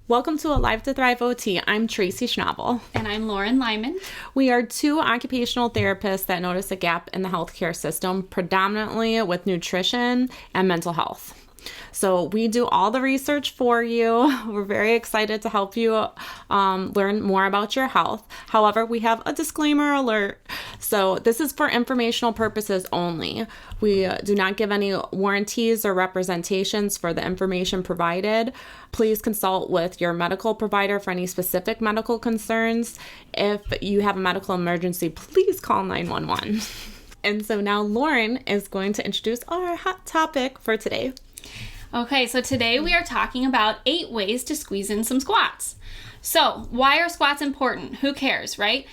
Welcome to Alive to Thrive OT. I'm Tracy Schnabel. And I'm Lauren Lyman. We are two occupational therapists that notice a gap in the healthcare system, predominantly with nutrition and mental health. So we do all the research for you. We're very excited to help you learn more about your health. However, we have a disclaimer alert. So this is for informational purposes only. We do not give any warranties or representations for the information provided. Please consult with your medical provider for any specific medical concerns. If you have a medical emergency, please call 911. And so now Lauren is going to introduce our hot topic for today. Okay, so today we are talking about 8 ways to squeeze in some squats. So why are squats important? Who cares, right?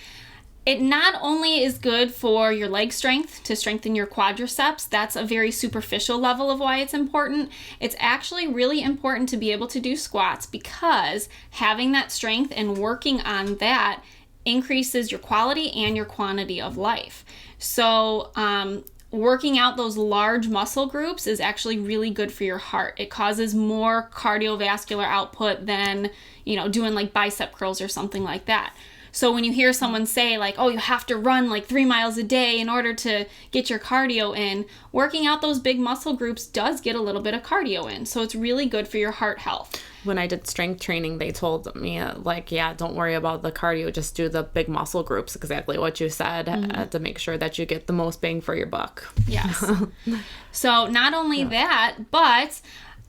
It not only is good for your leg strength, to strengthen your quadriceps, that's a very superficial level of why it's important. It's actually really important to be able to do squats because having that strength and working on that increases your quality and your quantity of life. So, working out those large muscle groups is actually really good for your heart. It causes more cardiovascular output than, doing like bicep curls or something like that. So when you hear someone say like, oh, you have to run like 3 miles a day in order to get your cardio in, working out those big muscle groups does get a little bit of cardio in. So it's really good for your heart health. When I did strength training, they told me don't worry about the cardio, just do the big muscle groups, exactly what you said, to make sure that you get the most bang for your buck. Yes. So not only that, but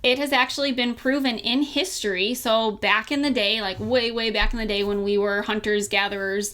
it has actually been proven in history. So back in the day, like way back in the day when we were hunters, gatherers,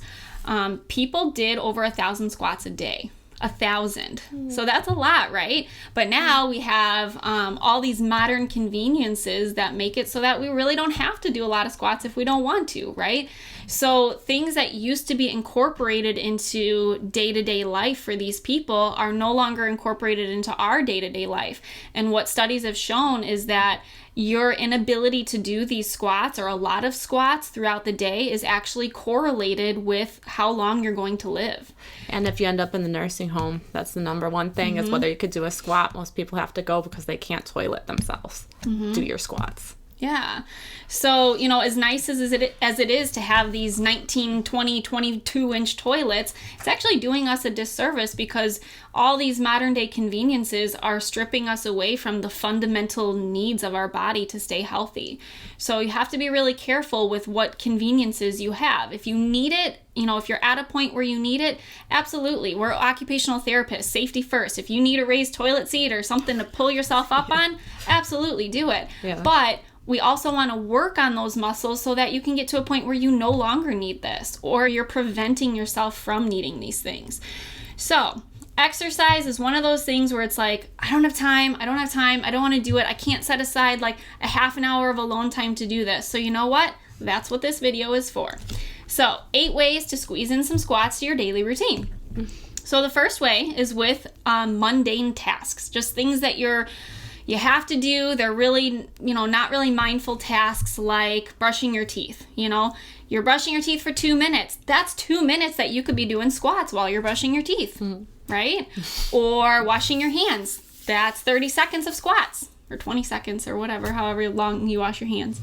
people did over 1,000 squats a day. 1,000. So that's a lot, right? But now we have all these modern conveniences that make it so that we really don't have to do a lot of squats if we don't want to, right? So things that used to be incorporated into day-to-day life for these people are no longer incorporated into our day-to-day life. And what studies have shown is that your inability to do these squats or a lot of squats throughout the day is actually correlated with how long you're going to live. And if you end up in the nursing home, that's the number one thing is whether you could do a squat. Most people have to go because they can't toilet themselves. Do your squats. Yeah. So, as nice as it is to have these 19, 20, 22-inch toilets, it's actually doing us a disservice because all these modern day conveniences are stripping us away from the fundamental needs of our body to stay healthy. So you have to be really careful with what conveniences you have. If you need it, if you're at a point where you need it, absolutely. We're occupational therapists, safety first. If you need a raised toilet seat or something to pull yourself up on, absolutely do it. Yeah. But we also want to work on those muscles so that you can get to a point where you no longer need this or you're preventing yourself from needing these things. So exercise is one of those things where it's like, I don't have time, I don't want to do it. I can't set aside like a half an hour of alone time to do this. So you know what? That's what this video is for. So 8 ways to squeeze in some squats to your daily routine. So the first way is with mundane tasks, just things that you have to do. They're really, not really mindful tasks like brushing your teeth. You're brushing your teeth for 2 minutes. That's 2 minutes that you could be doing squats while you're brushing your teeth, right? Or washing your hands. That's 30 seconds of squats or 20 seconds or whatever, however long you wash your hands.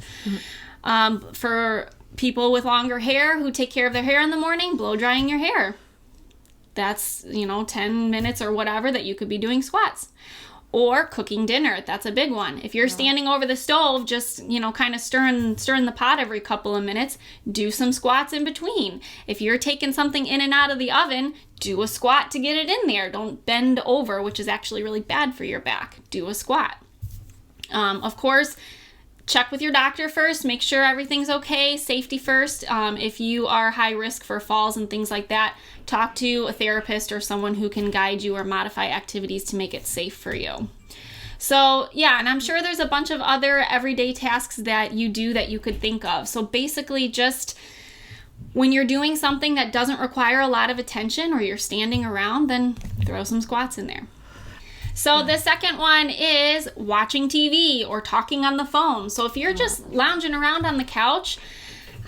For people with longer hair who take care of their hair in the morning, blow drying your hair. That's, 10 minutes or whatever that you could be doing squats. Or cooking dinner. That's a big one. If you're standing over the stove, just, kind of stirring the pot every couple of minutes, do some squats in between. If you're taking something in and out of the oven, do a squat to get it in there. Don't bend over, which is actually really bad for your back. Do a squat. Of course, check with your doctor first. Make sure everything's okay. Safety first. If you are high risk for falls and things like that, talk to a therapist or someone who can guide you or modify activities to make it safe for you. So yeah, and I'm sure there's a bunch of other everyday tasks that you do that you could think of. So basically just when you're doing something that doesn't require a lot of attention or you're standing around, then throw some squats in there. So the second one is watching TV or talking on the phone. So if you're just lounging around on the couch,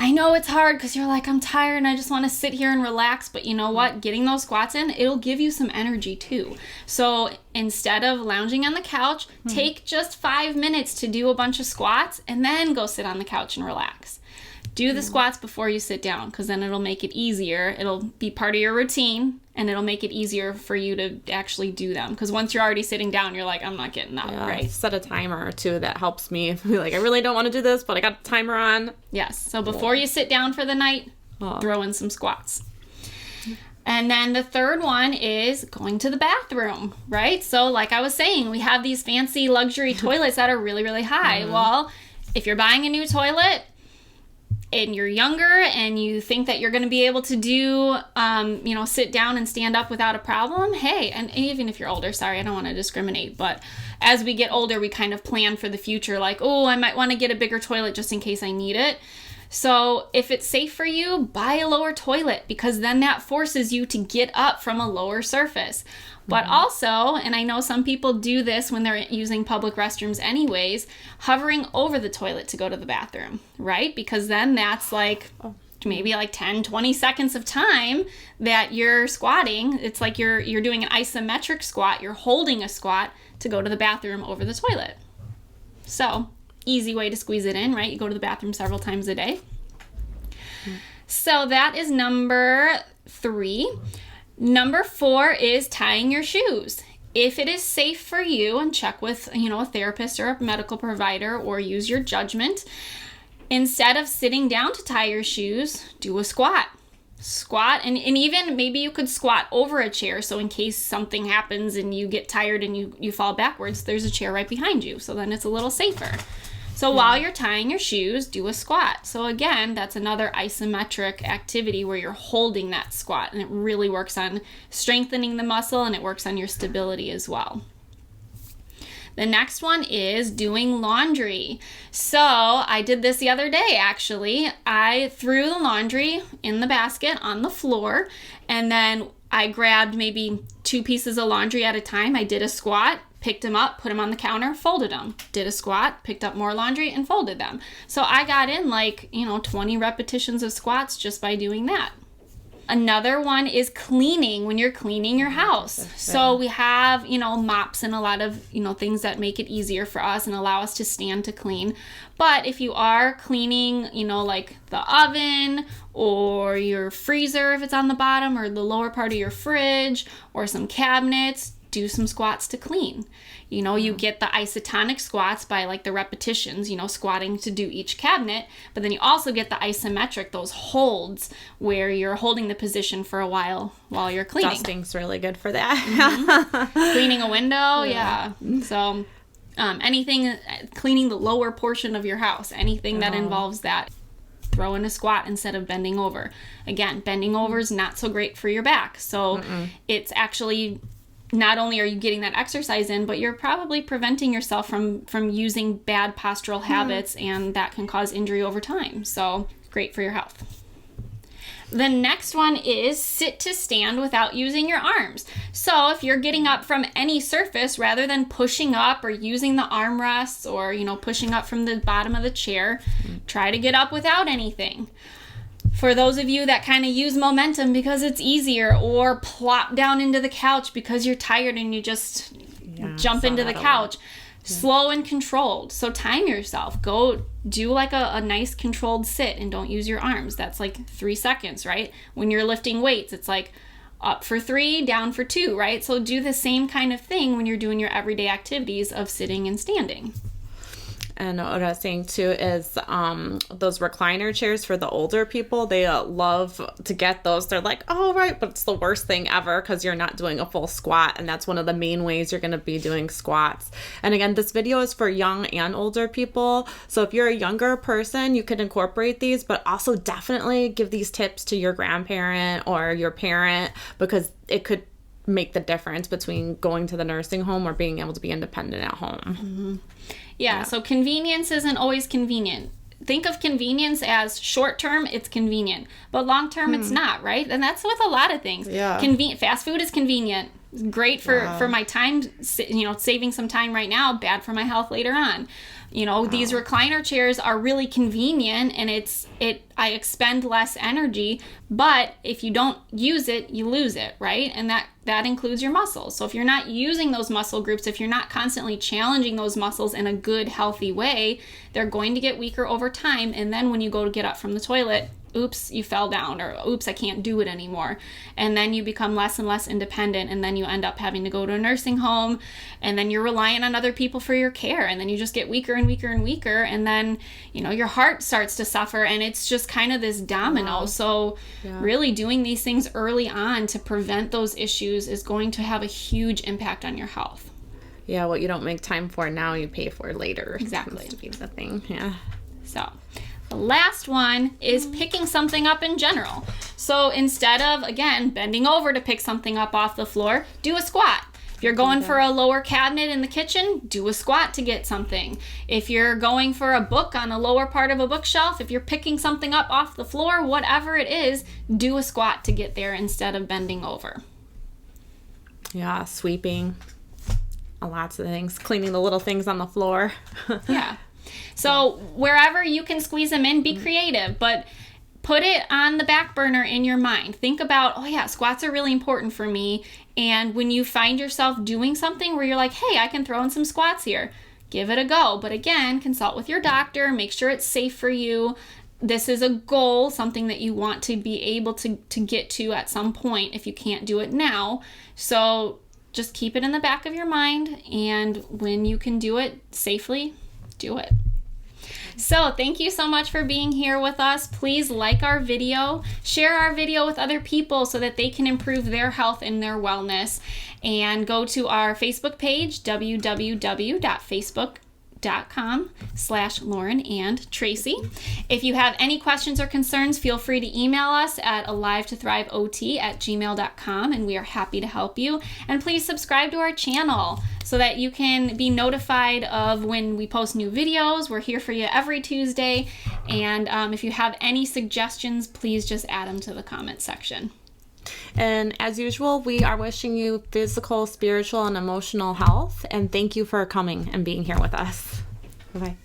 I know it's hard because you're like, I'm tired and I just want to sit here and relax. But you know what? Getting those squats in, it'll give you some energy too. So instead of lounging on the couch, take just 5 minutes to do a bunch of squats and then go sit on the couch and relax. Do the squats before you sit down, because then it'll make it easier. It'll be part of your routine, and it'll make it easier for you to actually do them. Because once you're already sitting down, you're like, I'm not getting up, right? Set a timer or two. That helps me. Be like, I really don't want to do this, but I got the timer on. Yes. So before you sit down for the night, throw in some squats. And then the third one is going to the bathroom, right? So like I was saying, we have these fancy luxury toilets that are really, really high. Well, if you're buying a new toilet, and you're younger and you think that you're going to be able to do, sit down and stand up without a problem, hey, and even if you're older, sorry, I don't want to discriminate, but as we get older, we kind of plan for the future, like, oh, I might want to get a bigger toilet just in case I need it. So if it's safe for you, buy a lower toilet, because then that forces you to get up from a lower surface. But also, and I know some people do this when they're using public restrooms anyways, hovering over the toilet to go to the bathroom, right? Because then that's like maybe like 10, 20 seconds of time that you're squatting. It's like you're doing an isometric squat. You're holding a squat to go to the bathroom over the toilet. So, easy way to squeeze it in, right? You go to the bathroom several times a day. So that is number 3. Number 4 is tying your shoes. If it is safe for you, and check with, a therapist or a medical provider, or use your judgment, instead of sitting down to tie your shoes, do a squat. Squat, and even maybe you could squat over a chair, so in case something happens and you get tired and you fall backwards, there's a chair right behind you, so then it's a little safer. So while you're tying your shoes, do a squat. So again, that's another isometric activity where you're holding that squat, and it really works on strengthening the muscle, and it works on your stability as well. The next one is doing laundry. So I did this the other day, actually. I threw the laundry in the basket on the floor, and then I grabbed maybe 2 pieces of laundry at a time. I did a squat, picked them up, put them on the counter, folded them. Did a squat, picked up more laundry, and folded them. So I got in 20 repetitions of squats just by doing that. Another one is cleaning, when you're cleaning your house. So we have, mops and a lot of, things that make it easier for us and allow us to stand to clean. But if you are cleaning, like the oven or your freezer, if it's on the bottom, or the lower part of your fridge, or some cabinets, do some squats to clean. You get the isotonic squats by like the repetitions, squatting to do each cabinet, but then you also get the isometric, those holds where you're holding the position for a while you're cleaning. Dusting's really good for that. Cleaning a window, yeah. So anything, cleaning the lower portion of your house, anything that involves that. Throw in a squat instead of bending over. Again, bending over is not so great for your back. So it's actually, not only are you getting that exercise in, but you're probably preventing yourself from using bad postural habits, and that can cause injury over time. So great for your health. The next one is sit to stand without using your arms. So if you're getting up from any surface, rather than pushing up or using the armrests, or pushing up from the bottom of the chair, try to get up without anything. For those of you that kind of use momentum because it's easier, or plop down into the couch because you're tired and you just jump into the couch, slow and controlled. So time yourself. Go do like a nice controlled sit and don't use your arms. That's like 3 seconds, right? When you're lifting weights, it's like up for 3, down for 2, right? So do the same kind of thing when you're doing your everyday activities of sitting and standing. And what I was saying too is those recliner chairs for the older people, they love to get those. They're like, oh, right, but it's the worst thing ever because you're not doing a full squat. And that's one of the main ways you're going to be doing squats. And again, this video is for young and older people. So if you're a younger person, you can incorporate these, but also definitely give these tips to your grandparent or your parent, because it could make the difference between going to the nursing home or being able to be independent at home. Yeah, so convenience isn't always convenient. Think of convenience as short term, it's convenient, but long term, it's not, right? And that's with a lot of things. Yeah. Fast food is convenient. Great for my time, saving some time right now, bad for my health later on. These recliner chairs are really convenient, and I expend less energy, but if you don't use it, you lose it, right? And that includes your muscles. So if you're not using those muscle groups, if you're not constantly challenging those muscles in a good, healthy way, they're going to get weaker over time. And then when you go to get up from the toilet, oops, you fell down, or oops, I can't do it anymore. And then you become less and less independent, and then you end up having to go to a nursing home, and then you're relying on other people for your care, and then you just get weaker and weaker and weaker, and then, your heart starts to suffer, and it's just kind of this domino. Wow. So really doing these things early on to prevent those issues is going to have a huge impact on your health. Yeah, what you don't make time for now, you pay for later. Exactly. Seems to be the thing, yeah. So the last one is picking something up in general. So instead of, again, bending over to pick something up off the floor, do a squat. If you're going for a lower cabinet in the kitchen, do a squat to get something. If you're going for a book on a lower part of a bookshelf, if you're picking something up off the floor, whatever it is, do a squat to get there instead of bending over. Yeah, sweeping. Lots of things. Cleaning the little things on the floor. Yeah. So wherever you can squeeze them in, be creative, but put it on the back burner in your mind. Think about, squats are really important for me. And when you find yourself doing something where you're like, hey, I can throw in some squats here, give it a go. But again, consult with your doctor, make sure it's safe for you. This is a goal, something that you want to be able to get to at some point if you can't do it now. So just keep it in the back of your mind, and when you can do it safely, do it. So thank you so much for being here with us. Please like our video, share our video with other people so that they can improve their health and their wellness, and go to our Facebook page, www.facebook.com/Lauren and Tracy. If you have any questions or concerns, feel free to email us at alive2thriveot@gmail.com, and we are happy to help you. And please subscribe to our channel so that you can be notified of when we post new videos. We're here for you every Tuesday. And if you have any suggestions, please just add them to the comment section. And as usual, we are wishing you physical, spiritual, and emotional health. And thank you for coming and being here with us. Bye-bye.